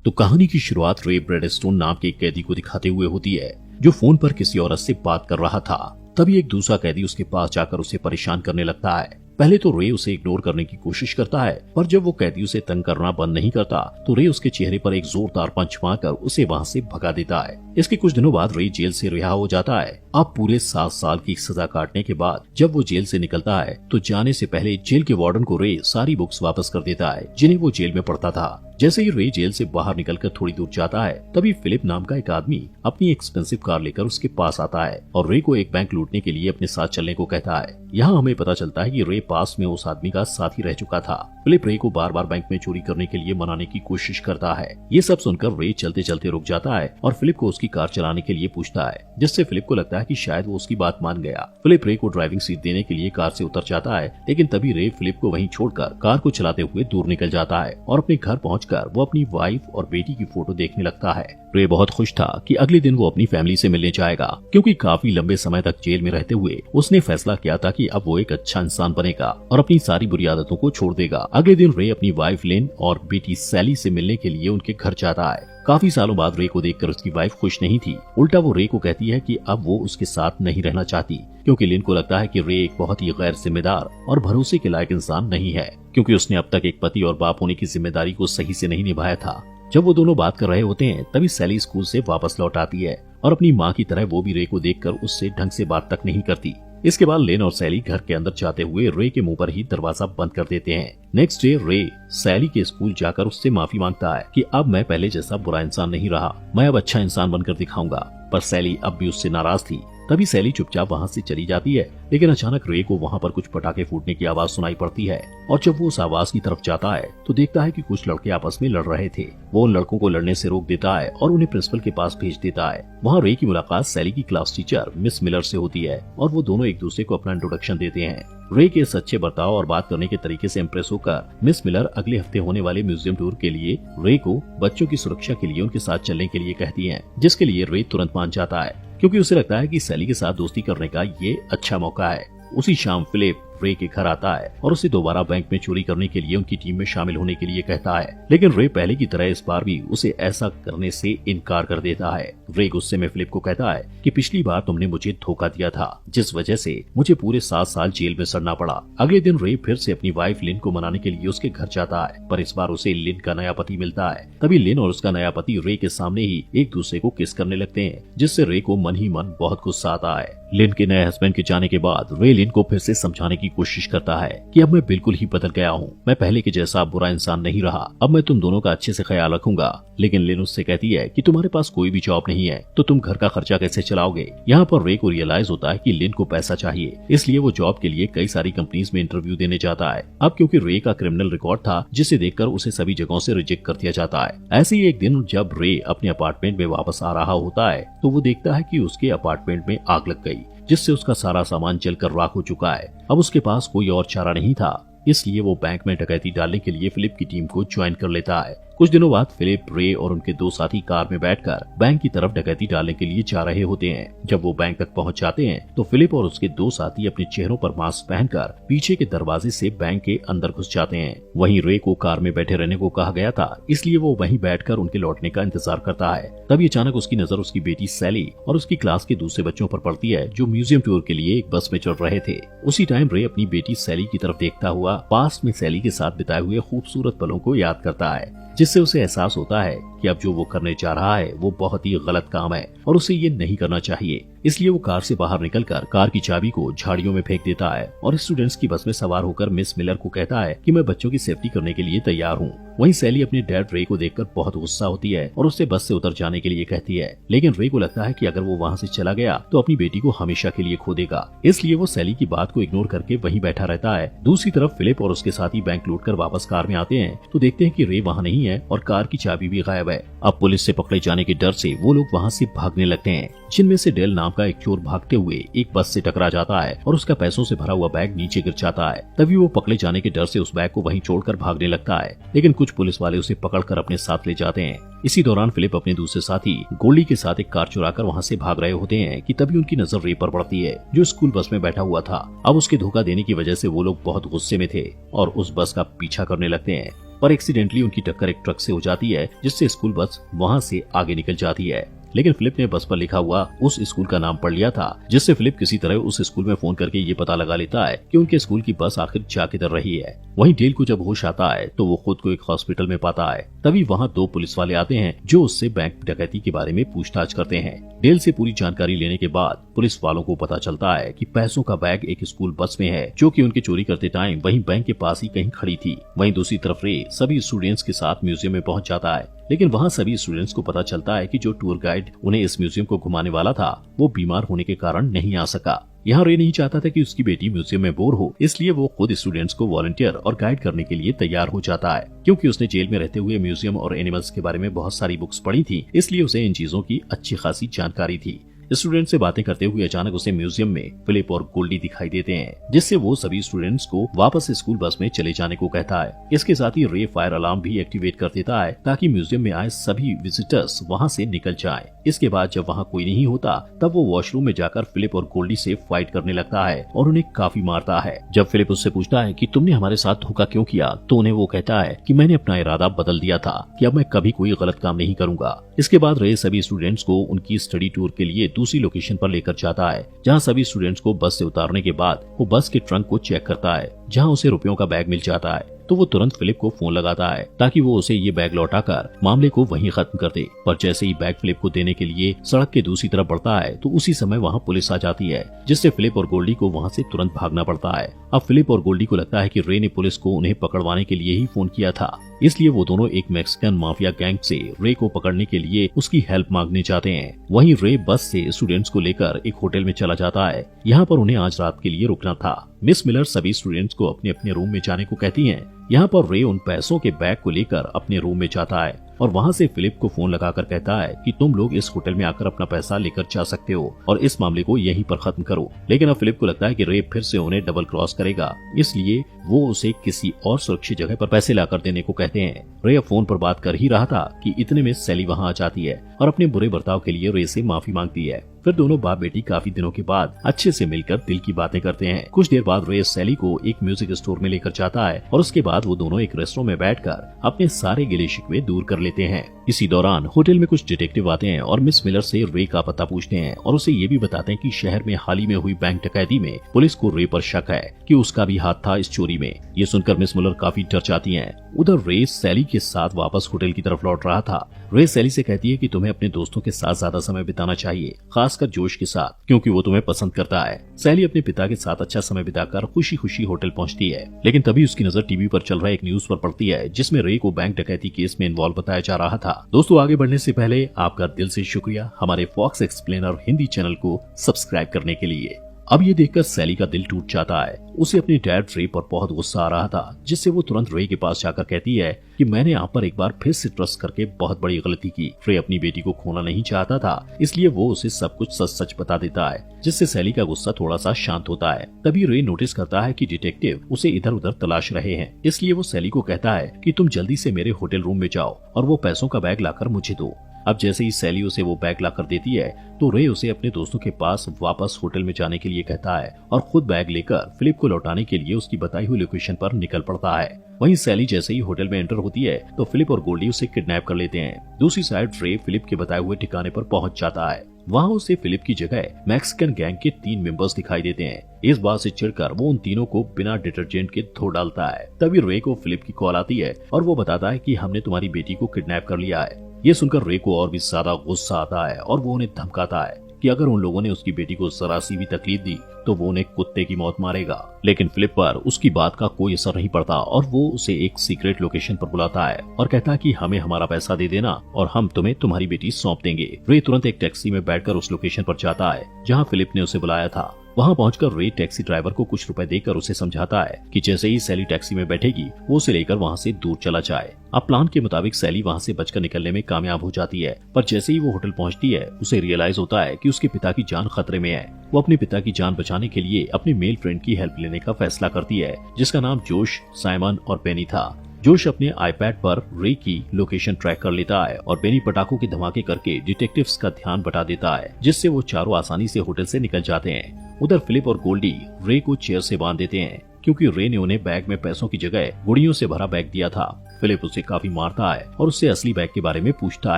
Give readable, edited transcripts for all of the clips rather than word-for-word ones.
तो कहानी की शुरुआत रे ब्रेडस्टोन नाम के एक कैदी को दिखाते हुए होती है, जो फोन पर किसी औरत से बात कर रहा था। तभी एक दूसरा कैदी उसके पास जाकर उसे परेशान करने लगता है। पहले तो रे उसे इग्नोर करने की कोशिश करता है, पर जब वो कैदी उसे तंग करना बंद नहीं करता तो रे उसके चेहरे पर एक जोरदार पंच मारकर उसे वहाँ से भगा देता है। इसके कुछ दिनों बाद रे जेल से रिहा हो जाता है। अब पूरे 7 साल की सजा काटने के बाद जब वो जेल से निकलता है तो जाने से पहले जेल के वार्डन को रे सारी बुक्स वापस कर देता है जिन्हें वो जेल में पढ़ता था। जैसे ही रे जेल से बाहर निकलकर थोड़ी दूर जाता है, तभी फिलिप नाम का एक आदमी अपनी एक्सपेंसिव कार लेकर उसके पास आता है और रे को एक बैंक लूटने के लिए अपने साथ चलने को कहता है। यहाँ हमें पता चलता है कि रे पास में उस आदमी का साथी रह चुका था। फिलिप रे को बार बार बैंक में चोरी करने के लिए मनाने की कोशिश करता है। ये सब सुनकर रे चलते चलते रुक जाता है और फिलिप को उसकी कार चलाने के लिए पूछता है, जिससे फिलिप को लगता है कि शायद वो उसकी बात मान गया। फिलिप रे को ड्राइविंग सीट देने के लिए कार से उतर जाता है, लेकिन तभी रे फिलिप को वहीं छोड़कर कार को चलाते हुए दूर निकल जाता है और अपने घर पहुंचकर वो अपनी वाइफ और बेटी की फोटो देखने लगता है। रे बहुत खुश था कि अगले दिन वो अपनी फैमिली से मिलने जाएगा, क्योंकि काफी लंबे समय तक जेल में रहते हुए उसने फैसला किया था कि अब वो एक अच्छा इंसान बनेगा और अपनी सारी बुरी आदतों को छोड़ देगा। अगले दिन रे अपनी वाइफ लिन और बेटी सैली से मिलने के लिए उनके घर जाता है। काफी सालों बाद रे को देखकर उसकी वाइफ खुश नहीं थी। उल्टा वो रे को कहती है कि अब वो उसके साथ नहीं रहना चाहती, क्योंकि लिन को लगता है कि रे एक बहुत ही गैर जिम्मेदार और भरोसे के लायक इंसान नहीं है, क्योंकि उसने अब तक एक पति और बाप होने की जिम्मेदारी को सही से नहीं निभाया था। जब वो दोनों बात कर रहे होते हैं, तभी सैली स्कूल से वापस लौट आती है और अपनी माँ की तरह वो भी रे को देखकर उससे ढंग से बात तक नहीं करती। इसके बाद लेन और सैली घर के अंदर जाते हुए रे के मुंह पर ही दरवाजा बंद कर देते हैं। नेक्स्ट डे रे सैली के स्कूल जाकर उससे माफी मांगता है कि अब मैं पहले जैसा बुरा इंसान नहीं रहा, मैं अब अच्छा इंसान बनकर दिखाऊंगा। पर सैली अब भी उससे नाराज थी। तभी सैली चुपचाप वहाँ से चली जाती है, लेकिन अचानक रे को वहाँ पर कुछ पटाखे फूटने की आवाज सुनाई पड़ती है और जब वो उस आवाज की तरफ जाता है तो देखता है कि कुछ लड़के आपस में लड़ रहे थे। वो उन लड़कों को लड़ने से रोक देता है और उन्हें प्रिंसिपल के पास भेज देता है। वहाँ रे की मुलाकात सैली की क्लास टीचर मिस मिलर से होती है और वो दोनों एक दूसरे को अपना इंट्रोडक्शन देते हैं। रे के सच्चे बर्ताव और बात करने के तरीके से इम्प्रेस होकर मिस मिलर अगले हफ्ते होने वाले म्यूजियम टूर के लिए रे को बच्चों की सुरक्षा के लिए उनके साथ चलने के लिए कहती है, जिसके लिए रे तुरंत मान जाता है, क्योंकि उसे लगता है कि सैली के साथ दोस्ती करने का ये अच्छा मौका है। उसी शाम फिलिप रे के घर आता है और उसे दोबारा बैंक में चोरी करने के लिए उनकी टीम में शामिल होने के लिए कहता है, लेकिन रे पहले की तरह इस बार भी उसे ऐसा करने से इनकार कर देता है। रे गुस्से में फिलिप को कहता है कि पिछली बार तुमने मुझे धोखा दिया था, जिस वजह से मुझे पूरे 7 साल जेल में सड़ना पड़ा। अगले दिन रे फिर से अपनी वाइफ लिन को मनाने के लिए उसके घर जाता है, पर इस बार उसे लिन का नया पति मिलता है। तभी लिन और उसका नया पति रे के सामने ही एक दूसरे को किस करने लगते हैं, जिससे रे को मन ही मन बहुत गुस्सा आता है। लिन के नए हस्बैंड के जाने के बाद रे लिन को फिर से समझाने की कोशिश करता है कि अब मैं बिल्कुल ही बदल गया हूँ, मैं पहले के जैसा बुरा इंसान नहीं रहा, अब मैं तुम दोनों का अच्छे से ख्याल रखूंगा। लेकिन लिन उससे कहती है कि तुम्हारे पास कोई भी जॉब नहीं है तो तुम घर का खर्चा कैसे चलाओगे। यहाँ पर रे को रियलाइज होता है कि लिन को पैसा चाहिए, इसलिए वो जॉब के लिए कई सारी कंपनीज में इंटरव्यू देने जाता है। अब क्योंकि रे का क्रिमिनल रिकॉर्ड था, जिसे देखकर उसे सभी जगहों से रिजेक्ट कर दिया जाता है। ऐसे ही एक दिन जब रे अपने अपार्टमेंट में वापस आ रहा होता है तो वो देखता है कि उसके अपार्टमेंट में आग लग गई, जिससे उसका सारा सामान जलकर राख हो चुका है। अब उसके पास कोई और चारा नहीं था, इसलिए वो बैंक में डकैती डालने के लिए फिलिप की टीम को ज्वाइन कर लेता है। कुछ दिनों बाद फिलिप, रे और उनके 2 साथी कार में बैठकर बैंक की तरफ डकैती डालने के लिए जा रहे होते हैं। जब वो बैंक तक पहुंच जाते हैं तो फिलिप और उसके 2 साथी अपने चेहरों पर मास्क पहनकर पीछे के दरवाजे से बैंक के अंदर घुस जाते हैं। वहीं रे को कार में बैठे रहने को कहा गया था, इसलिए वो वहीं बैठकर उनके लौटने का इंतजार करता है। तभी अचानक उसकी नजर उसकी बेटी सैली और उसकी क्लास के दूसरे बच्चों पर पड़ती है, जो म्यूजियम टूर के लिए एक बस में चढ़ रहे थे। उसी टाइम रे अपनी बेटी सैली की तरफ देखता हुआ पास में सैली के साथ बिताए हुए खूबसूरत पलों को याद करता है, जिससे उसे एहसास होता है कि अब जो वो करने जा रहा है वो बहुत ही गलत काम है और उसे ये नहीं करना चाहिए। इसलिए वो कार से बाहर निकलकर कार की चाबी को झाड़ियों में फेंक देता है और स्टूडेंट्स की बस में सवार होकर मिस मिलर को कहता है कि मैं बच्चों की सेफ्टी करने के लिए तैयार हूँ। वहीं सैली अपने डैड रे को देखकर बहुत गुस्सा होती है और उससे बस से उतर जाने के लिए कहती है, लेकिन रे को लगता है कि अगर वो वहाँ से चला गया तो अपनी बेटी को हमेशा के लिए खो देगा, इसलिए वो सैली की बात को इग्नोर करके वहीं बैठा रहता है। दूसरी तरफ फिलिप और उसके साथी बैंक लूटकर वापस कार में आते हैं तो देखते हैं कि रे वहाँ नहीं है और कार की चाबी भी गायब है। अब पुलिस से पकड़े जाने के डर से वो लोग वहाँ से भागने लगते हैं, जिनमें से डेल नाम का एक चोर भागते हुए एक बस से टकरा जाता है और उसका पैसों से भरा हुआ बैग नीचे गिर जाता है। तभी वो पकड़े जाने के डर से उस बैग को वहीं छोड़कर भागने लगता है, लेकिन कुछ पुलिस वाले उसे पकड़कर अपने साथ ले जाते हैं। इसी दौरान फिलिप अपने दूसरे साथी गोल्डी के साथ एक कार चुराकर वहाँ से भाग रहे होते हैं कि तभी उनकी नजर रे पर पड़ती है, जो स्कूल बस में बैठा हुआ था। अब उसके धोखा देने की वजह से वो लोग बहुत गुस्से में थे और उस बस का पीछा करने लगते हैं। पर एक्सीडेंटली उनकी टक्कर एक ट्रक से हो जाती है, जिससे स्कूल बस वहाँ से आगे निकल जाती है। लेकिन फिलिप ने बस पर लिखा हुआ उस स्कूल का नाम पढ़ लिया था, जिससे फिलिप किसी तरह उस स्कूल में फोन करके ये पता लगा लेता है कि उनके स्कूल की बस आखिर जा किधर रही है। वहीं डेल को जब होश आता है तो वो खुद को एक हॉस्पिटल में पाता है। तभी वहाँ 2 पुलिस वाले आते हैं जो उससे बैंक डकैती के बारे में पूछताछ करते हैं। डेल से पूरी जानकारी लेने के बाद पुलिस वालों को पता चलता है कि पैसों का बैग एक स्कूल बस में है, जो कि उनके चोरी करते टाइम वहीं बैंक के पास ही कहीं खड़ी थी। वहीं दूसरी तरफ रे सभी स्टूडेंट्स के साथ म्यूजियम में पहुंच जाता है, लेकिन वहां सभी स्टूडेंट्स को पता चलता है कि जो टूर गाइड उन्हें इस म्यूजियम को घुमाने वाला था वो बीमार होने के कारण नहीं आ सका। यहाँ रे नहीं चाहता था कि उसकी बेटी म्यूजियम में बोर हो, इसलिए वो खुद स्टूडेंट्स को वॉलंटियर और गाइड करने के लिए तैयार हो जाता है। क्योंकि उसने जेल में रहते हुए म्यूजियम और एनिमल्स के बारे में बहुत सारी बुक्स पढ़ी थी, इसलिए उसे इन चीजों की अच्छी खासी जानकारी थी। स्टूडेंट से बातें करते हुए अचानक उसे म्यूजियम में फिलिप और गोल्डी दिखाई देते हैं, जिससे वो सभी स्टूडेंट्स को वापस स्कूल बस में चले जाने को कहता है। इसके साथ ही रे फायर अलार्म भी एक्टिवेट कर देता है ताकि म्यूजियम में आए सभी विजिटर्स वहां से निकल जाएं। इसके बाद जब वहां कोई नहीं होता तब वो वॉशरूम में जाकर फिलिप और गोल्डी से फाइट करने लगता है और उन्हें काफी मारता है। जब फिलिप उससे पूछता है कि तुमने हमारे साथ धोखा क्यों किया, तो उन्हें वो कहता है कि मैंने अपना इरादा बदल दिया था कि अब मैं कभी कोई गलत काम नहीं करूंगा। इसके बाद रे सभी स्टूडेंट्स को उनकी स्टडी टूर के लिए दूसरी लोकेशन पर लेकर जाता है, जहां सभी स्टूडेंट्स को बस से उतारने के बाद वो बस के ट्रंक को चेक करता है, जहां उसे रुपयों का बैग मिल जाता है। तो वो तुरंत फिलिप को फोन लगाता है ताकि वो उसे ये बैग लौटाकर मामले को वहीं खत्म कर दे। पर जैसे ही बैग फिलिप को देने के लिए सड़क के दूसरी तरफ बढ़ता है तो उसी समय वहाँ पुलिस आ जाती है, जिससे फिलिप और गोल्डी को वहाँ से तुरंत भागना पड़ता है। अब फिलिप और गोल्डी को लगता है कि रे ने पुलिस को उन्हें पकड़वाने के लिए ही फोन किया था, इसलिए वो दोनों एक मैक्सिकन माफिया गैंग से रे को पकड़ने के लिए उसकी हेल्प मांगने जाते हैं। वहीं रे बस से स्टूडेंट्स को लेकर एक होटल में चला जाता है। यहाँ पर उन्हें आज रात के लिए रुकना था। मिस मिलर सभी स्टूडेंट्स को अपने अपने रूम में जाने को कहती हैं। यहाँ पर रे उन पैसों के बैग को लेकर अपने रूम में जाता है और वहाँ से फिलिप को फोन लगाकर कहता है कि तुम लोग इस होटल में आकर अपना पैसा लेकर जा सकते हो और इस मामले को यहीं पर खत्म करो। लेकिन अब फिलिप को लगता है कि रे फिर से उन्हें डबल क्रॉस करेगा, इसलिए वो उसे किसी और सुरक्षित जगह पर पैसे लाकर देने को कहते हैं। रे अब फोन पर बात कर ही रहा था कि इतने में सैली वहाँ आ जाती है और अपने बुरे बर्ताव के लिए रे से माफी मांगती है। फिर दोनों बाप बेटी काफी दिनों के बाद अच्छे से मिलकर दिल की बातें करते हैं। कुछ देर बाद रे सैली को एक म्यूजिक स्टोर में लेकर जाता है और उसके बाद वो दोनों एक रेस्टोरेंट में बैठकर अपने सारे गिले शिकवे दूर कर लेते हैं। इसी दौरान होटल में कुछ डिटेक्टिव आते हैं और मिस मिलर से रे का पता पूछते हैं और उसे ये भी बताते हैं कि शहर में हाल ही में हुई बैंक डकैती में पुलिस को रे पर शक है कि उसका भी हाथ था इस चोरी में। ये सुनकर मिस मिलर काफी डर जाती हैं। उधर रे सैली के साथ वापस होटल की तरफ लौट रहा था। रे सैली से कहती है कि तुम्हें अपने दोस्तों के साथ ज्यादा समय बिताना चाहिए, खासकर जोश के साथ, क्योंकि वो तुम्हें पसंद करता है। सैली अपने पिता के साथ अच्छा समय बिताकर खुशी खुशी होटल पहुंचती है, लेकिन तभी उसकी नजर टीवी पर चल रहा एक न्यूज पर पड़ती है जिसमें रे को बैंक डकैती केस में इन्वॉल्व बताया जा रहा था। दोस्तों, आगे बढ़ने से पहले आपका दिल से शुक्रिया हमारे फॉक्स एक्सप्लेनर हिंदी चैनल को सब्सक्राइब करने के लिए। अब ये देखकर सैली का दिल टूट जाता है। उसे अपने डैड रे पर बहुत गुस्सा आ रहा था, जिससे वो तुरंत रे के पास जाकर कहती है कि मैंने आप पर एक बार फिर से ट्रस्ट करके बहुत बड़ी गलती की। रे अपनी बेटी को खोना नहीं चाहता था, इसलिए वो उसे सब कुछ सच सच बता देता है, जिससे सैली का गुस्सा थोड़ा सा शांत होता है। तभी रे नोटिस करता है कि डिटेक्टिव उसे इधर उधर तलाश रहे हैं, इसलिए वो सैली को कहता है कि तुम जल्दी से मेरे होटल रूम में जाओ और वो पैसों का बैग लाकर मुझे दो। अब जैसे ही सैली उसे वो बैग लाकर देती है तो रे उसे अपने दोस्तों के पास वापस होटल में जाने के लिए कहता है और खुद बैग लेकर फिलिप को लौटाने के लिए उसकी बताई हुई लोकेशन पर निकल पड़ता है। वहीं सैली जैसे ही होटल में एंटर होती है तो फिलिप और गोल्डी उसे किडनैप कर लेते हैं। दूसरी साइड रे फिलिप के बताए हुए ठिकाने पर पहुंच जाता है। वहाँ उसे फिलिप की जगह मैक्सिकन गैंग के 3 मेंबर्स दिखाई देते हैं। इस बात से चिढ़कर वो उन तीनों को बिना डिटर्जेंट के धो डालता है। तभी रे को फिलिप की कॉल आती है और वो बताता है कि हमने तुम्हारी बेटी को किडनैप कर लिया है। ये सुनकर रे को और भी ज्यादा गुस्सा आता है और वो उन्हें धमकाता है कि अगर उन लोगों ने उसकी बेटी को जरा सी भी तकलीफ दी तो वो उन्हें कुत्ते की मौत मारेगा। लेकिन फिलिप पर उसकी बात का कोई असर नहीं पड़ता और वो उसे एक सीक्रेट लोकेशन पर बुलाता है और कहता है कि हमें हमारा पैसा दे देना और हम तुम्हें तुम्हारी बेटी सौंप देंगे। रे तुरंत एक टैक्सी में बैठकर उस लोकेशन पर जाता है जहाँ फिलिप ने उसे बुलाया था। वहाँ पहुंचकर रे टैक्सी ड्राइवर को कुछ रुपए देकर उसे समझाता है कि जैसे ही सैली टैक्सी में बैठेगी वो उसे लेकर वहाँ से दूर चला जाए। अब प्लान के मुताबिक सैली वहाँ से बचकर निकलने में कामयाब हो जाती है, पर जैसे ही वो होटल पहुँचती है उसे रियलाइज होता है कि उसके पिता की जान खतरे में है। वो अपने पिता की जान बचाने के लिए अपने मेल फ्रेंड की हेल्प लेने का फैसला करती है, जिसका नाम जोश, साइमन और बेनी था। जोश अपने आईपैड पर रे की लोकेशन ट्रैक कर लेता है और बेनी पटाखों के धमाके करके डिटेक्टिव्स का ध्यान बटा देता है, जिससे वो चारों आसानी से होटल से निकल जाते हैं। उधर फिलिप और गोल्डी रे को चेयर से बांध देते हैं, क्योंकि रे ने उन्हें बैग में पैसों की जगह गुड़ियों से भरा बैग दिया था। फिलिप उसे काफी मारता है और उससे असली बैग के बारे में पूछता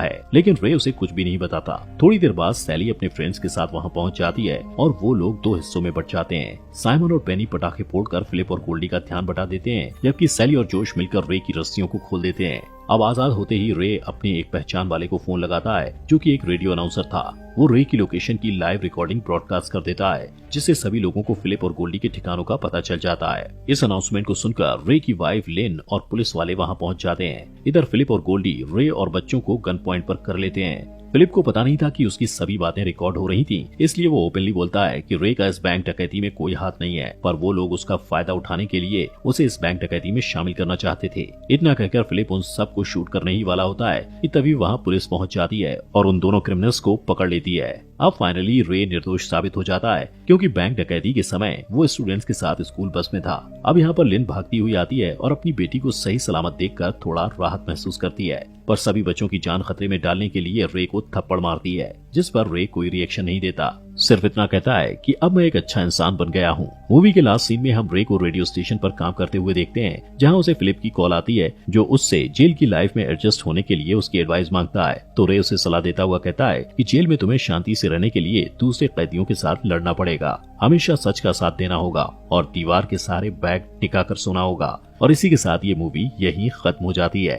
है, लेकिन रे उसे कुछ भी नहीं बताता। थोड़ी देर बाद सैली अपने फ्रेंड्स के साथ वहाँ पहुँच जाती है और वो लोग दो हिस्सों में बट जाते हैं। साइमन और बेनी पटाखे फोड़कर फिलिप और गोल्डी का ध्यान बटा देते हैं, जबकि सैली और जोश मिलकर रे की रस्सियों को खोल देते हैं। अब आजाद होते ही रे अपने एक पहचान वाले को फोन लगाता है, जो कि एक रेडियो अनाउंसर था। वो रे की लोकेशन की लाइव रिकॉर्डिंग ब्रॉडकास्ट कर देता है, जिससे सभी लोगों को फिलिप और गोल्डी के ठिकानों का पता चल जाता है। इस अनाउंसमेंट को सुनकर रे की वाइफ लिन और पुलिस वाले वहां पहुंच जाते हैं। इधर फिलिप और गोल्डी रे और बच्चों को गन पॉइंट पर कर लेते हैं। फिलिप को पता नहीं था कि उसकी सभी बातें रिकॉर्ड हो रही थी, इसलिए वो ओपनली बोलता है कि रे का इस बैंक डकैती में कोई हाथ नहीं है, पर वो लोग उसका फायदा उठाने के लिए उसे इस बैंक डकैती में शामिल करना चाहते थे। इतना कहकर फिलिप उन सबको शूट करने ही वाला होता है कि तभी वहाँ पुलिस पहुँच जाती है और उन दोनों क्रिमिनल्स को पकड़ लेती है। अब फाइनली रे निर्दोष साबित हो जाता है, क्योंकि बैंक डकैती के समय वो स्टूडेंट्स के साथ स्कूल बस में था। अब यहाँ पर लिन भागती हुई आती है और अपनी बेटी को सही सलामत देखकर थोड़ा राहत महसूस करती है, पर सभी बच्चों की जान खतरे में डालने के लिए रे को थप्पड़ मारती है, जिस पर रे कोई रिएक्शन नहीं देता। सिर्फ इतना कहता है कि अब मैं एक अच्छा इंसान बन गया हूँ। मूवी के लास्ट सीन में हम रे को रेडियो स्टेशन पर काम करते हुए देखते हैं, जहाँ उसे फिलिप की कॉल आती है, जो उससे जेल की लाइफ में एडजस्ट होने के लिए उसकी एडवाइस मांगता है। तो रे उसे सलाह देता हुआ कहता है कि जेल में तुम्हें शांति से रहने के लिए दूसरे कैदियों के साथ लड़ना पड़ेगा, हमेशा सच का साथ देना होगा और दीवार के सारे बैग टिका कर सोना होगा। और इसी के साथ ये मूवी यहीं खत्म हो जाती है।